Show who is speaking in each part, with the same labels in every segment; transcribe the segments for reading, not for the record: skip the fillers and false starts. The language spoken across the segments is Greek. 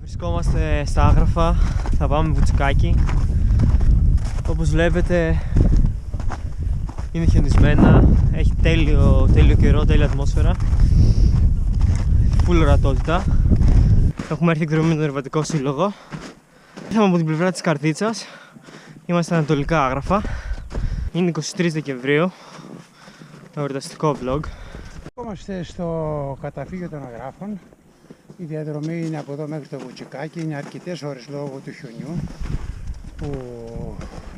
Speaker 1: Βρισκόμαστε στα Άγραφα, θα πάμε Βουτσικάκι. Όπως βλέπετε είναι χιονισμένα, έχει τέλειο καιρό, τέλεια ατμόσφαιρα, φουλ ορατότητα. Έχουμε έρθει εκδρομή με τον Ερβατικό Σύλλογο. Ήρθαμε από την πλευρά της Καρδίτσας, είμαστε στα Ανατολικά Άγραφα. Είναι 23 Δεκεμβρίου, το εορταστικό vlog.
Speaker 2: Είμαστε στο καταφύγιο των Αγράφων. Η διαδρομή είναι από εδώ μέχρι το Βουτσικάκι, είναι αρκετές ώρες λόγω του χιονιού που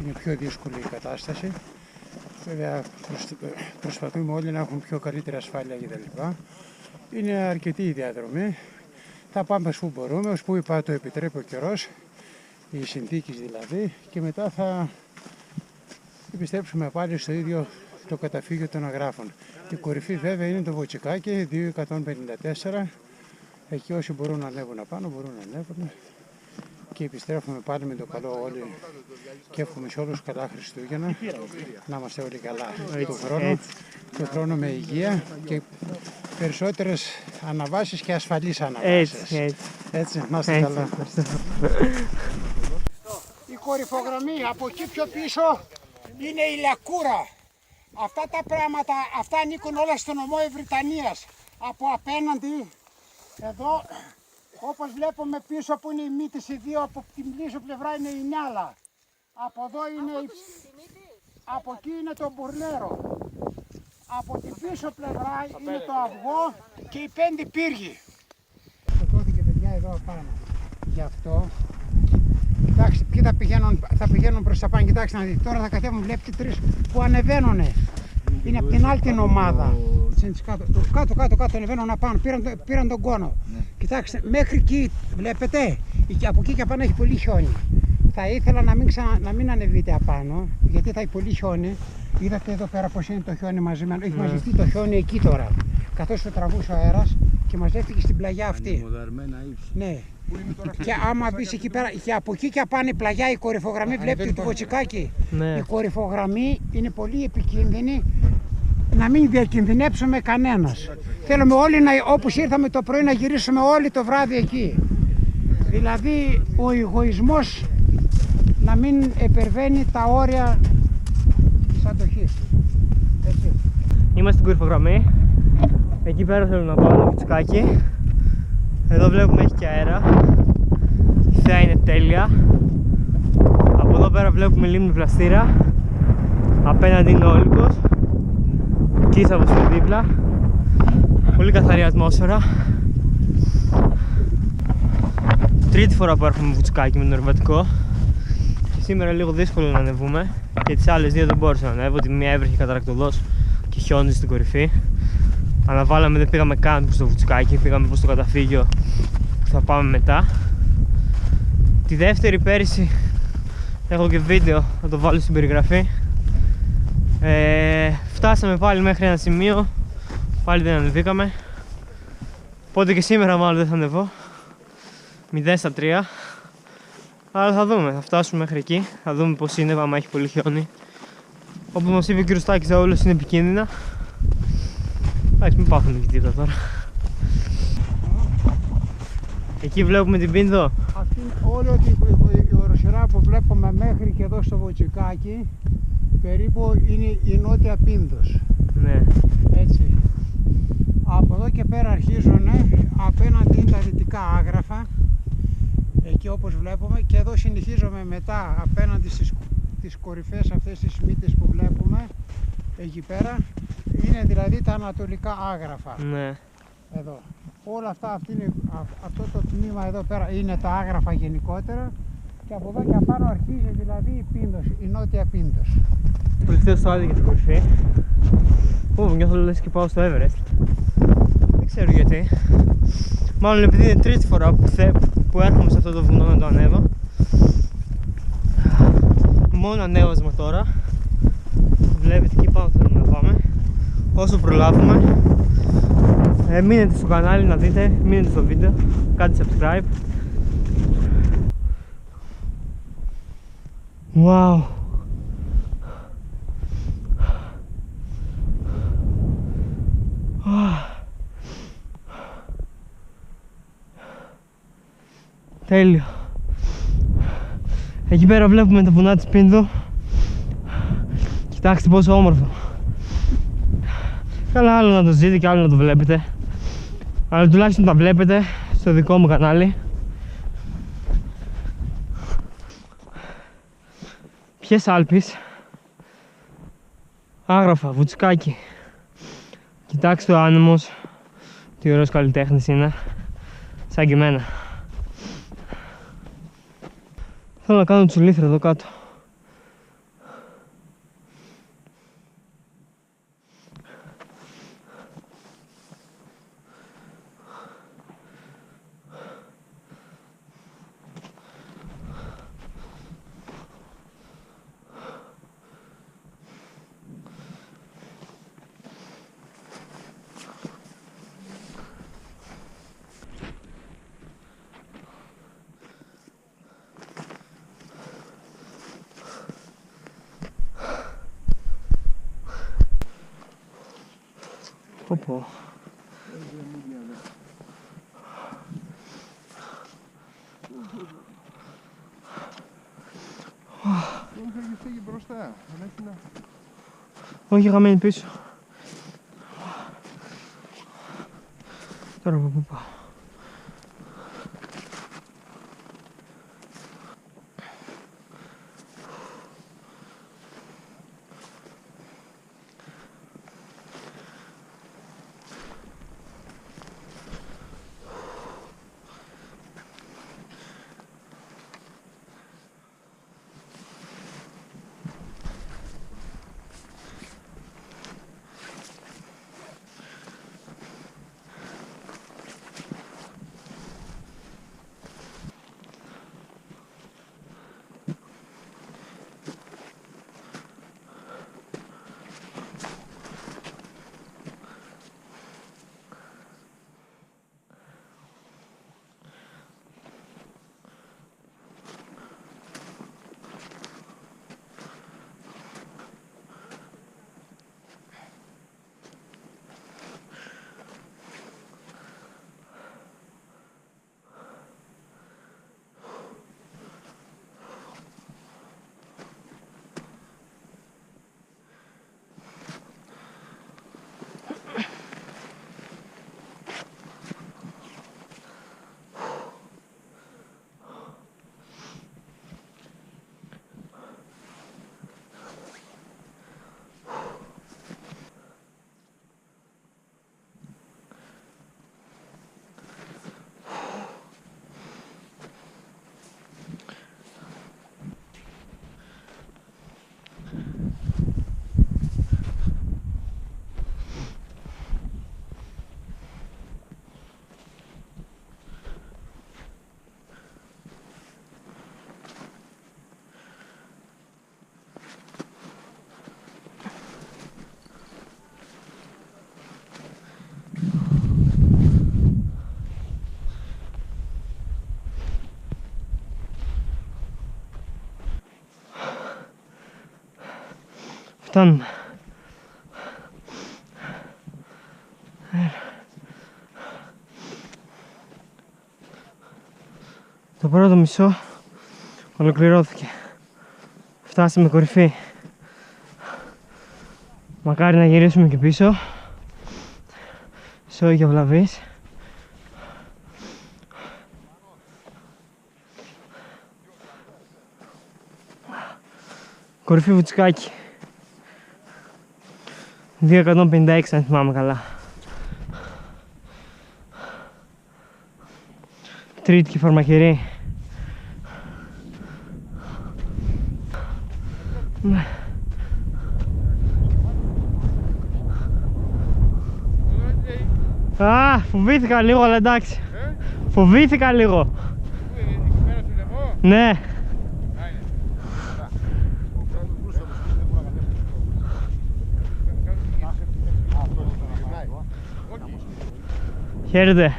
Speaker 2: είναι πιο δύσκολη η κατάσταση. Βέβαια προσπαθούμε όλοι να έχουμε πιο καλύτερη ασφάλεια κτλ. Είναι αρκετή η διαδρομή. Θα πάμε όσο μπορούμε, ως που είπα το επιτρέπει ο καιρός, οι συνθήκες δηλαδή, και μετά θα επιστρέψουμε πάλι στο ίδιο το καταφύγιο των Αγράφων. Η κορυφή βέβαια είναι το Βουτσικάκι, 2.154. Εκεί όσοι μπορούν να ανέβουν απάνω, μπορούν να ανέβουν. Και επιστρέφουμε πάλι με το καλό όλοι. Και εύχομαι σε όλους καλά Χριστούγεννα. Να είμαστε όλοι καλά του χρόνου με υγεία και περισσότερες αναβάσεις και ασφαλείς αναβάσεις. Έτσι, να είστε καλά. Η κορυφογραμμή από εκεί πιο πίσω είναι η Λακούρα. Αυτά τα πράγματα, αυτά ανήκουν όλα στο νομό Ευρυτανίας. Από απέναντι, εδώ, όπως βλέπουμε πίσω που είναι η μύτης, οι δύο από την πίσω πλευρά είναι η Νιάλα. Από εδώ είναι από εκεί είναι το Μπουρλέρο. Από την πίσω πλευρά είναι το Αυγό και οι 5 πύργοι. Σκοτώθηκε παιδιά εδώ απάνω. Γι' αυτό, κοιτάξτε ποιοι θα πηγαίνουν προς τα πάνω. Κοιτάξτε να δείτε, τώρα θα κατέβουν, βλέπετε 3 που ανεβαίνουνε. Είναι από την άλλη την ομάδα. Κάτω ανεβαίνουν απάνω, πήραν τον κόνο. Ναι. Κοιτάξτε, μέχρι εκεί βλέπετε, από εκεί και απάνω έχει πολύ χιόνι. Θα ήθελα να μην ανεβείτε απάνω, γιατί θα έχει πολύ χιόνι. Είδατε εδώ πέρα πως είναι το χιόνι μαζεμένο. Έχει μαζευτεί το χιόνι εκεί τώρα. Καθώς το τραβούσε ο αέρας και μαζεύτηκε στην πλαγιά αυτή. Ναι. Και άμα μπεις εκεί πέρα, και από εκεί και απάνω η πλαγιά, η κορυφογραμμή, βλέπετε το Βουτσικάκι. Ναι. Η κορυφογραμμή είναι πολύ επικίνδυνη. Να μην διακινδυνεύσουμε κανένας. Θέλουμε όλοι, όπως ήρθαμε το πρωί, να γυρίσουμε όλοι το βράδυ εκεί. Δηλαδή ο εγωισμός να μην υπερβαίνει τα όρια της αντοχής. Έτσι.
Speaker 1: Είμαστε στην κορυφογραμμή. Εκεί πέρα θέλουμε να πάμε το Βουτσικάκι. Εδώ βλέπουμε έχει και αέρα. Η θέα είναι τέλεια. Από εδώ πέρα βλέπουμε λίμνη Βλαστήρα. Απέναντι είναι ο Όλυμπος. Κίσαβος είναι δίπλα. Πολύ καθαρή ατμόσφαιρα. Τρίτη φορά που έρχομαι Βουτσικάκι με τον Ερβατικό. Και σήμερα λίγο δύσκολο να ανεβούμε. Και τις άλλες δύο δεν μπόρεσα να ανέβω. Τη μία έβρεχε καταρακτωδώς και χιόνιζε στην κορυφή. Αναβάλαμε, δεν πήγαμε καν προς το Βουτσικάκι. Πήγαμε προς το καταφύγιο που θα πάμε μετά. Τη δεύτερη πέρυσι έχω και βίντεο, θα το βάλω στην περιγραφή. Φτάσαμε πάλι μέχρι ένα σημείο, πάλι δεν ανεβήκαμε. Οπότε και σήμερα μάλλον δεν θα ανεβώ. 0 στα 3. Αλλά θα δούμε, θα φτάσουμε μέχρι εκεί. Θα δούμε πως είναι, άμα έχει πολύ χιόνι. Όπως μας είπε ο κύριος Στάκης, όλες είναι επικίνδυνα. Εντάξει, μην πάθουμε και τίποτα τώρα. Εκεί βλέπουμε την Πίνδο.
Speaker 2: Αυτή όλη η οροσειρά που βλέπουμε μέχρι και εδώ στο Βουτσικάκι περίπου είναι η νότια Πίνδος.
Speaker 1: Ναι.
Speaker 2: Έτσι. Από εδώ και πέρα αρχίζουν, απέναντι είναι τα δυτικά Άγραφα. Εκεί όπως βλέπουμε, και εδώ συνεχίζουμε μετά απέναντι στις κορυφές αυτές τις μύτες που βλέπουμε. Εκεί πέρα είναι δηλαδή τα ανατολικά Άγραφα.
Speaker 1: Ναι.
Speaker 2: Εδώ. Όλα αυτά, αυτό το τμήμα εδώ πέρα είναι τα Άγραφα γενικότερα. Και από εδώ και απάνω αρχίζει δηλαδή η Πίνδος, η νότια Πίνδος.
Speaker 1: Τελευταίο στάδιο για την κορυφή. Νιώθω λες και πάω στο Everest. Δεν ξέρω γιατί. Μάλλον επειδή είναι τρίτη φορά που έρχομαι σε αυτό το βουνό να το ανέβω. Μόνο ανέβασμα τώρα. Βλέπετε εκεί πάνω θέλουμε να πάμε. Όσο προλάβουμε. Μείνετε στο κανάλι να δείτε, μείνετε στο βίντεο, κάντε subscribe. Wow. Τέλειο. Εκεί πέρα βλέπουμε τα βουνά της Πίνδου. Κοιτάξτε πόσο όμορφο. Καλά, άλλο να το ζείτε και άλλο να το βλέπετε. Αλλά τουλάχιστον τα βλέπετε στο δικό μου κανάλι. Ποιες Άλπεις? Άγραφα, Βουτσικάκι. Κοιτάξτε ο άνεμος. Τι ωραίος καλλιτέχνης είναι. Σαν και εμένα. Θέλω να κάνω τσουλήθρα εδώ κάτω. Πω. Όχι, είχα μείνει πίσω. Τώρα από πού πάω? Φτάνουμε. Το πρώτο μισό ολοκληρώθηκε. Φτάσαμε κορυφή. Μακάρι να γυρίσουμε και πίσω. Σε όχι αυλαβής. Κορυφή Βουτσικάκι. 256 αν θυμάμαι καλά. Τρίτη και Φαρμακερή. Α, φοβήθηκα λίγο, αλλά εντάξει. Φοβήθηκα λίγο. Ναι. Χαίρετε.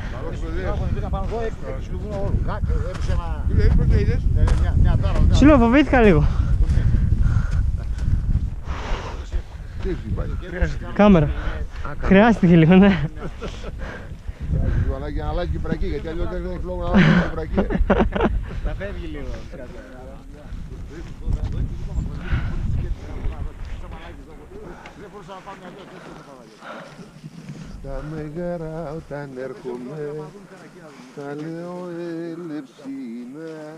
Speaker 1: Σύλλο, φοβήθηκα λίγο. Κάμερα. Χρειάστηκε λίγο, ναι.
Speaker 3: για να αλλάξει και η βρακή, γιατί αλλιώς δεν έχει λόγο να αλλάξει και η βρακή.
Speaker 4: Θα φεύγει λίγο.
Speaker 3: Τα μεγάρα όταν έρχομαι, τα λέω ελευσίνα.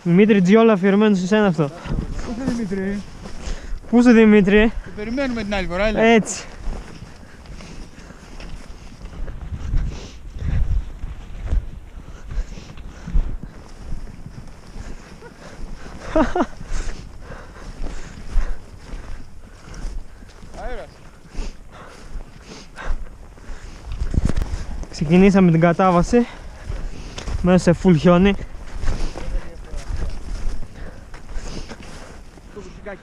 Speaker 1: Δημήτρη Τζιόλα, αφιερωμένο σε σένα αυτό.
Speaker 4: Πού Δημήτρη.
Speaker 1: Πού είσαι Δημήτρη?
Speaker 4: Το περιμένουμε την άλλη φορά.
Speaker 1: Έτσι.
Speaker 4: Αέρας.
Speaker 1: Ξεκινήσαμε την κατάβαση μέσα σε full χιόνι.
Speaker 4: Το φυσικάκι.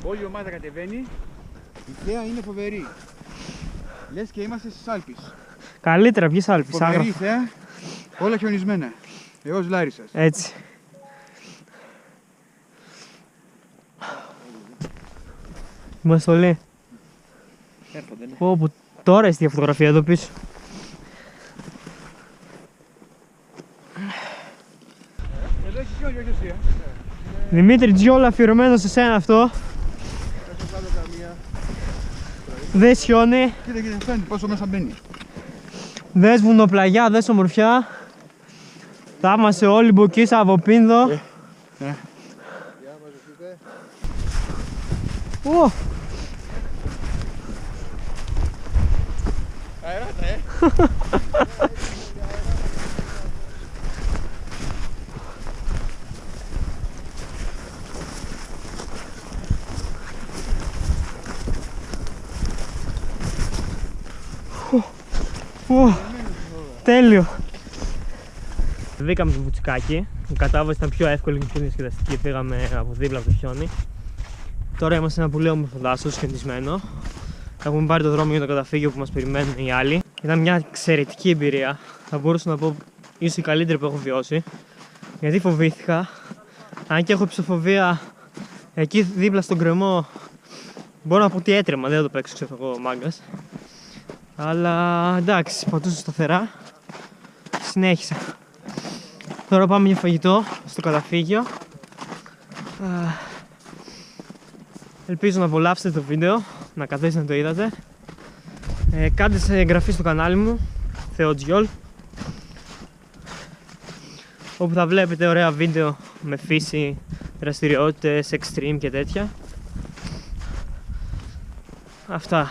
Speaker 4: Όλη η ομάδα κατεβαίνει. Η θέα είναι φοβερή. Λες και είμαστε στις Άλπεις.
Speaker 1: Καλύτερα, ποιες Άλπεις,
Speaker 4: Φοβερή
Speaker 1: άγραφα.
Speaker 4: θέα. Όλα χιονισμένα. Έως Λάρισσας.
Speaker 1: Έτσι. Είμαστε όλοι.
Speaker 4: Έρχονται, ναι.
Speaker 1: Όπου τώρα είστε για φωτογραφία εδώ πίσω.
Speaker 4: Εδώ έχει χιόνι, όχι εσύ.
Speaker 1: Δημήτρη Τζιόλα, αφιερωμένο σε σένα αυτό. Δες χιόνι,
Speaker 4: Κοίτα, φτάνει πόσο μέσα μπαίνει.
Speaker 1: δες βουνοπλαγιά, δες ομορφιά. Θα είμαστε όλοι μποκίσα από Πίνδο. Ω,
Speaker 4: Αεράτα,
Speaker 1: τέλειο. Βγήκαμε στο Βουτσικάκι. Η κατάβαση ήταν πιο εύκολη και πιο διασκεδαστική. Πήγαμε από δίπλα από το χιόνι. Τώρα είμαστε σε ένα πολύ όμορφο δάσος, χιονισμένο. Έχουμε πάρει το δρόμο για το καταφύγιο που μας περιμένουν οι άλλοι. Ήταν μια εξαιρετική εμπειρία. Θα μπορούσα να πω ίσως η καλύτερη που έχω βιώσει. Γιατί φοβήθηκα. Αν και έχω ψοφοβία εκεί δίπλα στον κρεμό, μπορώ να πω ότι έτρεμα, δεν θα το παίξω ξέρω εγώ μάγκας. Αλλά εντάξει, πατούσα σταθερά. Συνέχισα. Τώρα πάμε για φαγητό στο καταφύγιο. Ελπίζω να απολαύσετε το βίντεο, να καθίσετε να το είδατε. Κάντε σε εγγραφή στο κανάλι μου, Θεοτζιόλ, όπου θα βλέπετε ωραία βίντεο με φύση, δραστηριότητες, extreme και τέτοια. Αυτά.